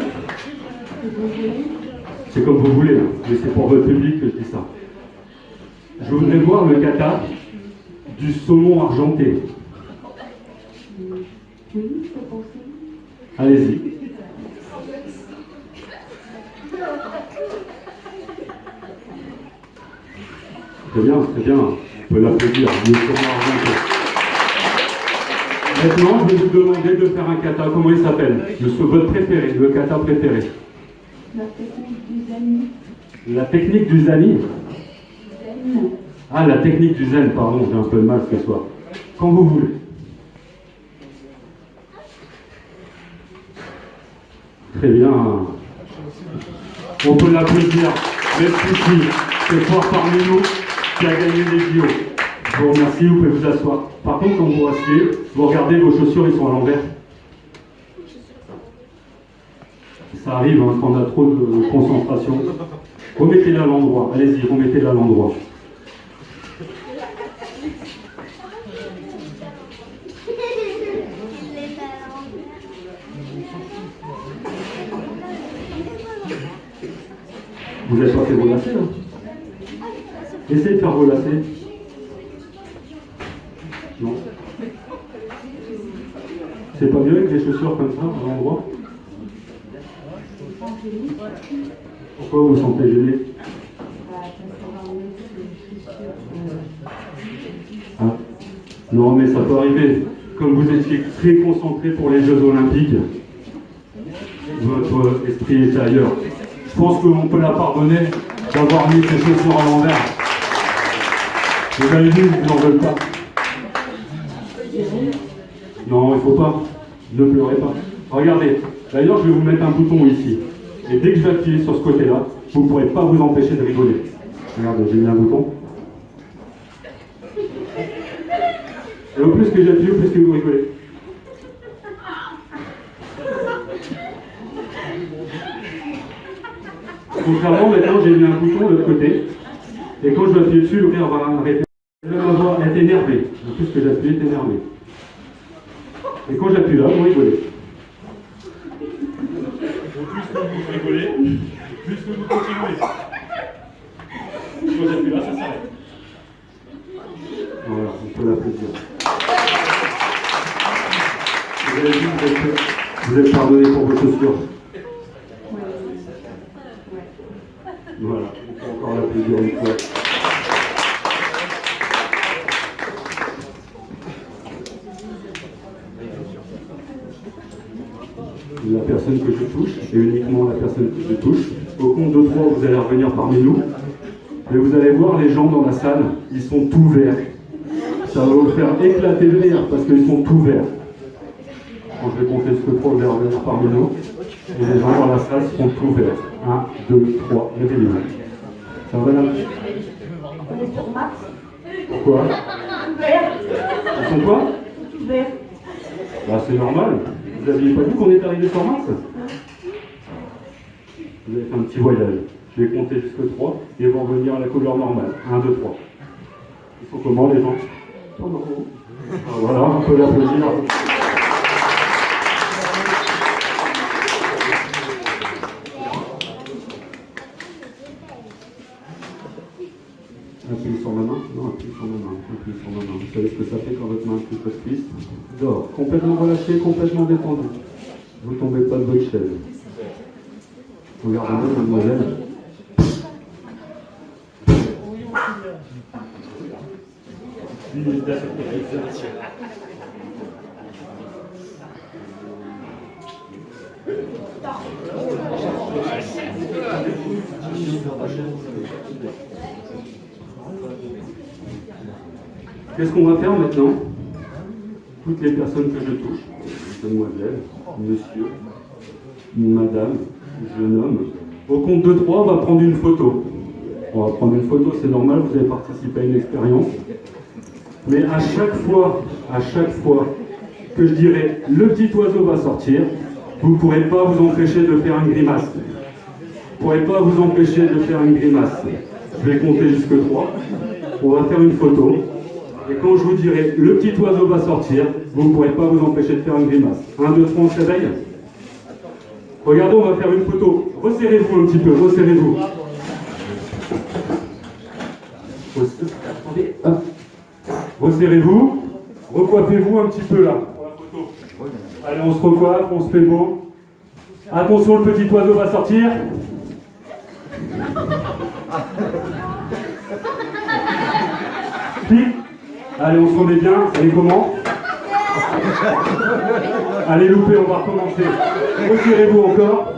C'est comme vous voulez, hein, mais c'est pour votre public que je dis ça. Je voudrais voir le kata du saumon argenté. Oui, c'est possible. Allez-y. Très bien, très bien. On peut l'applaudir. Le saumon argenté. Maintenant, je vais vous demander de faire un kata. Comment il s'appelle? Votre préféré, le kata préféré. La technique du zen. La technique du zani. Zen. Ah, la technique du zen, pardon, j'ai un peu de mal ce soir. Quand vous voulez. Très bien. On peut l'applaudir. Merci, c'est fort parmi nous qui a gagné les JO. Je vous remercie, vous pouvez vous asseoir. Par contre, quand vous vous asseyez, vous regardez vos chaussures, ils sont à l'envers. Ça arrive hein, quand on a trop de concentration. Remettez-les à l'endroit. Allez-y, remettez-les à l'endroit. Vous n'avez pas fait vos lacets, là? Essayez de faire vos lacets. Non. C'est pas mieux avec les chaussures comme ça, à l'endroit? Pourquoi vous vous sentez gêné? Ah. Non, mais ça peut arriver. Comme vous étiez très concentré pour les Jeux Olympiques, votre esprit était ailleurs. Je pense qu'on peut la pardonner d'avoir mis ses chaussures à l'envers. Vous avez vu, ils n'en veulent pas. Non, il ne faut pas. Ne pleurez pas. Regardez, d'ailleurs, je vais vous mettre un bouton ici. Et dès que je vais appuyer sur ce côté-là, vous ne pourrez pas vous empêcher de rigoler. Regardez, j'ai mis un bouton. Et au plus que j'appuie, au plus que vous rigolez. Contrairement, maintenant, j'ai mis un bouton de l'autre côté. Et quand je vais appuyer dessus, le rire va arrêter. Là, ma voix est énervée. En plus que j'appuie, est énervé. Et quand j'appuie là, vous rigolez. plus que vous rigolez, plus que vous continuez. Si vous êtes plus là, ça s'arrête. Voilà, on peut l'applaudir. Vous avez dit que vous êtes pardonné pour vos chaussures. Voilà, on peut encore l'applaudir une fois. La personne que je touche, et uniquement la personne que je touche. Au compte de 3, vous allez revenir parmi nous. Et vous allez voir les gens dans la salle, ils sont tout verts. Ça va vous faire éclater de rire parce qu'ils sont tout verts. Quand je vais compter jusqu'à 3, vous allez revenir parmi nous. Et les gens dans la salle seront tout verts. 1, 2, 3, réveillez-vous. Ça va là? On est sur Mars. Pourquoi? Vert. Ils sont quoi? Vert. Bah, c'est normal. Vous n'aviez pas vu qu'on est arrivé sur Mars? Vous avez fait un petit voyage. Je vais compter jusqu'à 3 et vont revenir à la couleur normale. 1, 2, 3. Ils sont comment les gens? Voilà, on peut l'applaudir. Appuyez sur ma main. Non, appuyez sur ma main. Appuyez sur ma main. Vous savez ce que ça fait quand votre main touche votre cuisse? Dehors. Complètement relâché, complètement détendu. Vous ne tombez pas de votre chaise. Regardez-moi, mademoiselle. Qu'est-ce qu'on va faire maintenant? Toutes les personnes que je touche, mademoiselle, monsieur, madame, jeune homme, au compte de 3, on va prendre une photo. On va prendre une photo, c'est normal, vous avez participé à une expérience. Mais à chaque fois que je dirai le petit oiseau va sortir, vous ne pourrez pas vous empêcher de faire une grimace. Vous ne pourrez pas vous empêcher de faire une grimace. Je vais compter jusque 3. On va faire une photo. Et quand je vous dirai le petit oiseau va sortir, vous ne pourrez pas vous empêcher de faire une grimace. 1, 2, 3, on se réveille. Regardez, on va faire une photo. Resserrez-vous un petit peu, resserrez-vous. Attendez, hop. Resserrez-vous. Recoiffez-vous un petit peu là pour la photo. Allez, on se recoiffe, on se fait beau. Attention, le petit oiseau va sortir. Clic. Allez, on se remet bien. Allez, comment? Allez, loupé, on va recommencer. Resserrez-vous encore.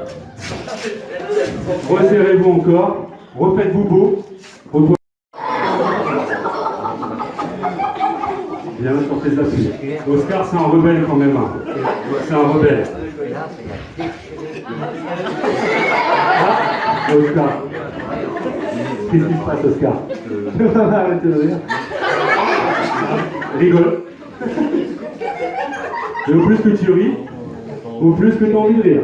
Resserrez-vous encore. Refaites-vous beau. Bien sur tes appuis. Oscar, c'est un rebelle quand même. C'est un rebelle. Ah, Oscar. Qu'est-ce qui se passe, Oscar? Arrêtez de rire. Rigole. Et au plus que tu ris, au plus que tu as envie de rire.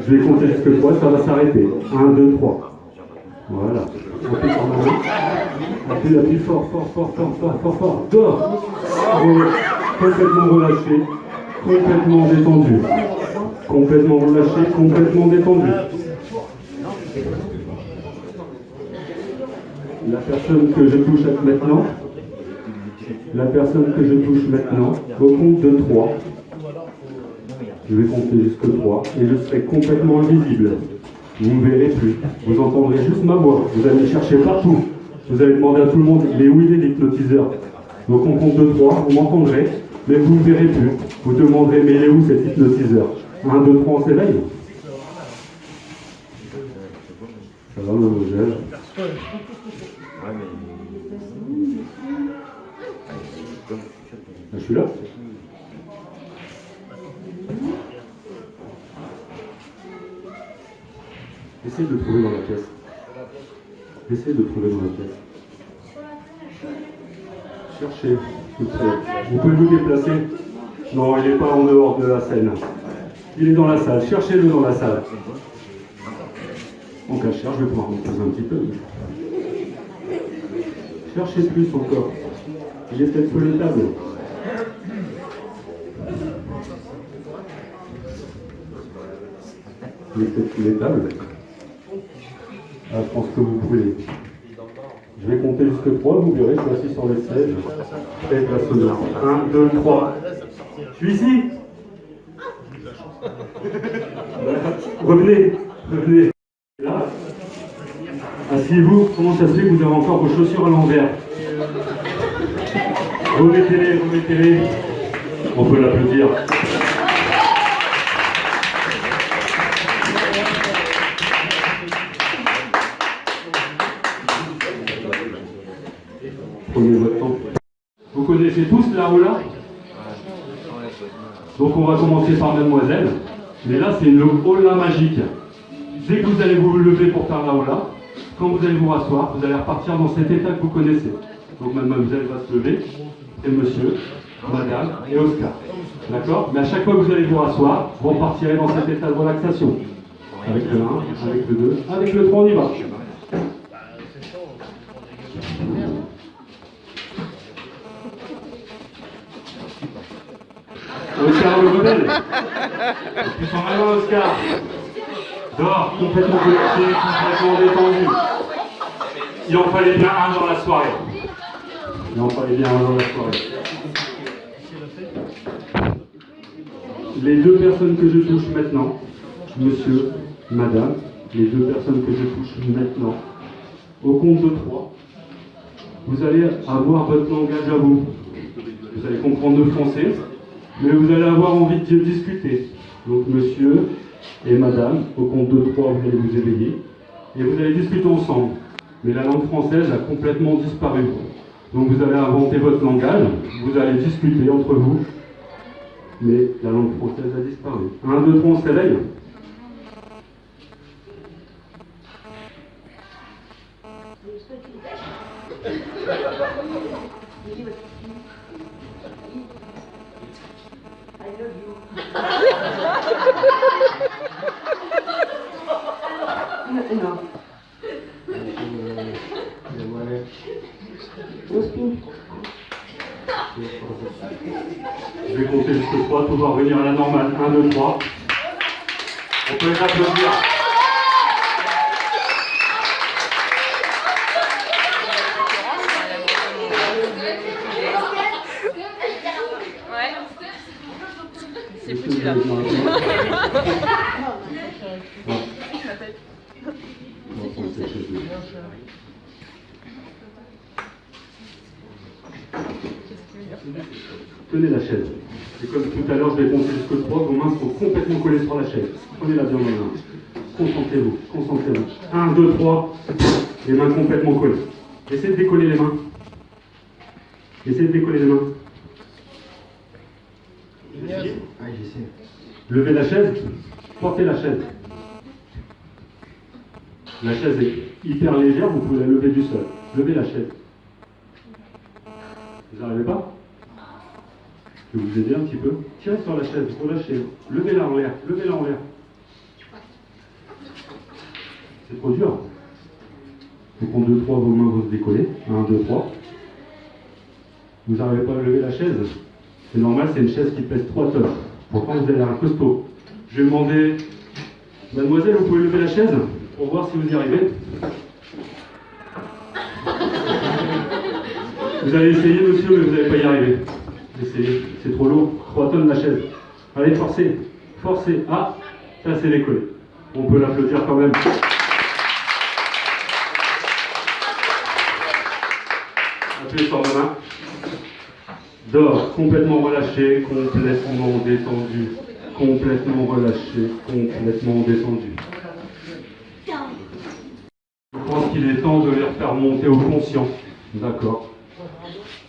Je vais compter jusque 3, ça va s'arrêter. 1, 2, 3. Voilà. Appuie sur ma main. Appuie fort, fort, fort, fort, fort, fort, fort. Dors. Complètement relâché, complètement détendu. Complètement relâché, complètement détendu. La personne que je touche maintenant, au compte de 3, je vais compter jusque 3 et je serai complètement invisible. Vous ne me verrez plus. Vous entendrez juste ma voix. Vous allez me chercher partout. Vous allez demander à tout le monde, il est où il est l'hypnotiseur? Donc on compte de 3, vous m'entendrez, mais vous ne me verrez plus. Vous demanderez, mais il est où cet hypnotiseur? 1, 2, 3, on s'éveille. Ça va, mademoiselle? Je suis là. Essayez de le trouver dans la pièce. Essayez de le trouver dans la pièce. Cherchez. Vous pouvez vous déplacer. Non, il n'est pas en dehors de la scène. Il est dans la salle. Cherchez-le dans la salle. Donc, je cherche, je vais pouvoir me poser un petit peu. Cherchez plus encore. Il est peut-être sous les tables. Il est peut-être sous les tables. Ah, je pense que vous pouvez. Je vais compter jusqu'à 3, vous verrez, je suis assis sur les sièges. Faites la sonore. 1, 2, 3. Je suis ici. Revenez, revenez. Là, asseyez-vous. Comment ça se fait que vous avez encore vos chaussures à l'envers? Remettez-les, remettez-les. On peut l'applaudir. Prenez votre temps. Vous connaissez tous la Ola? Donc on va commencer par mademoiselle. Mais là c'est une Ola magique. Dès que vous allez vous lever pour faire la Ola, quand vous allez vous rasseoir, vous allez repartir dans cet état que vous connaissez. Donc mademoiselle va se lever, et monsieur, madame et Oscar. D'accord? Mais à chaque fois que vous allez vous rasseoir, vous repartirez dans cet état de relaxation. Avec le 1, avec le 2, avec le 3, on y va. Oscar le rebelle. Tu s'en vas loin, Oscar. Dors, complètement relaxé, complètement détendu. Il en fallait bien un dans la soirée. Il en fallait bien un dans la soirée. Les deux personnes que je touche maintenant, monsieur, madame, les deux personnes que je touche maintenant, au compte de 3, vous allez avoir votre langage à vous. Vous allez comprendre le français, mais vous allez avoir envie de discuter. Donc monsieur et madame, au compte de 3, vous allez vous éveiller et vous allez discuter ensemble. Mais la langue française a complètement disparu. Donc vous allez inventer votre langage, vous allez discuter entre vous, mais la langue française a disparu. 1, 2, 3, on se réveille. Je vais compter jusqu'à 3, tout va revenir à la normale. 1, 2, 3. On peut les applaudir. Ouais. C'est foutu là. Tenez la chaise. Et comme tout à l'heure, je vais compter jusqu'au 3, vos mains sont complètement collées sur la chaise. Prenez-la bien dans les mains. Concentrez-vous, concentrez-vous. 1, 2, 3. Les mains complètement collées. Essayez de décoller les mains. Essayez de décoller les mains. J'essaie. Levez la chaise. Portez la chaise. La chaise est hyper légère, vous pouvez la lever du sol. Levez la chaise. Vous n'arrivez pas? Je vais vous aider un petit peu. Tirez sur la chaise, relâchez. Levez-la en l'air, levez-la en l'air. C'est trop dur. Au compte de 3, vos mains vont se décoller. 1, 2, 3. Vous n'arrivez pas à lever la chaise. C'est normal, c'est une chaise qui pèse 3 tonnes. Pourtant, vous avez l'air costaud. Je vais demander, mademoiselle, vous pouvez lever la chaise pour voir si vous y arrivez. Vous allez essayer, monsieur, mais vous n'allez pas y arriver. Essayez, c'est trop lourd. 3 tonnes la chaise. Allez, forcez, forcez. Ah, ça c'est décollé. On peut l'applaudir quand même. Appuyez sur ma main. Dors, complètement relâché, complètement détendu. Complètement relâché, complètement détendu. Je pense qu'il est temps de les refaire monter au conscient. D'accord.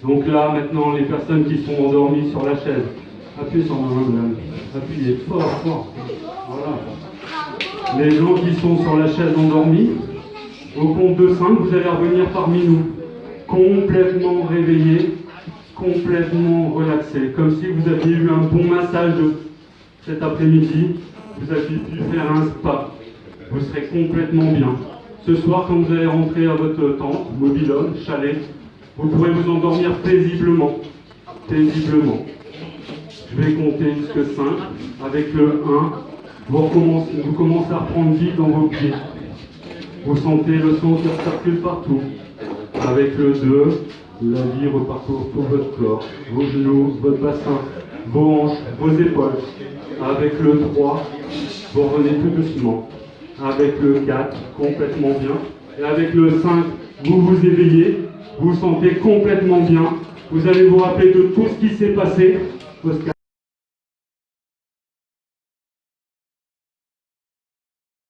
Donc là, maintenant, les personnes qui sont endormies sur la chaise, appuyez sur ma main, madame. Appuyez fort, fort. Voilà. Les gens qui sont sur la chaise endormis, au compte de 5, vous allez revenir parmi nous. Complètement réveillés, complètement relaxés. Comme si vous aviez eu un bon massage cet après-midi. Vous aviez pu faire un spa. Vous serez complètement bien. Ce soir, quand vous allez rentrer à votre tente, mobil-home, chalet, Vous pourrez vous endormir paisiblement. Paisiblement. Je vais compter jusqu'à 5. Avec le 1, vous commencez à reprendre vie dans vos pieds. Vous sentez le sang qui circule partout. Avec le 2, la vie reparcourt tout votre corps, vos genoux, votre bassin, vos hanches, vos épaules. Avec le 3, vous revenez tout doucement. Avec le 4, complètement bien. Et avec le 5, vous vous éveillez, vous vous sentez complètement bien. Vous allez vous rappeler de tout ce qui s'est passé. Oscar.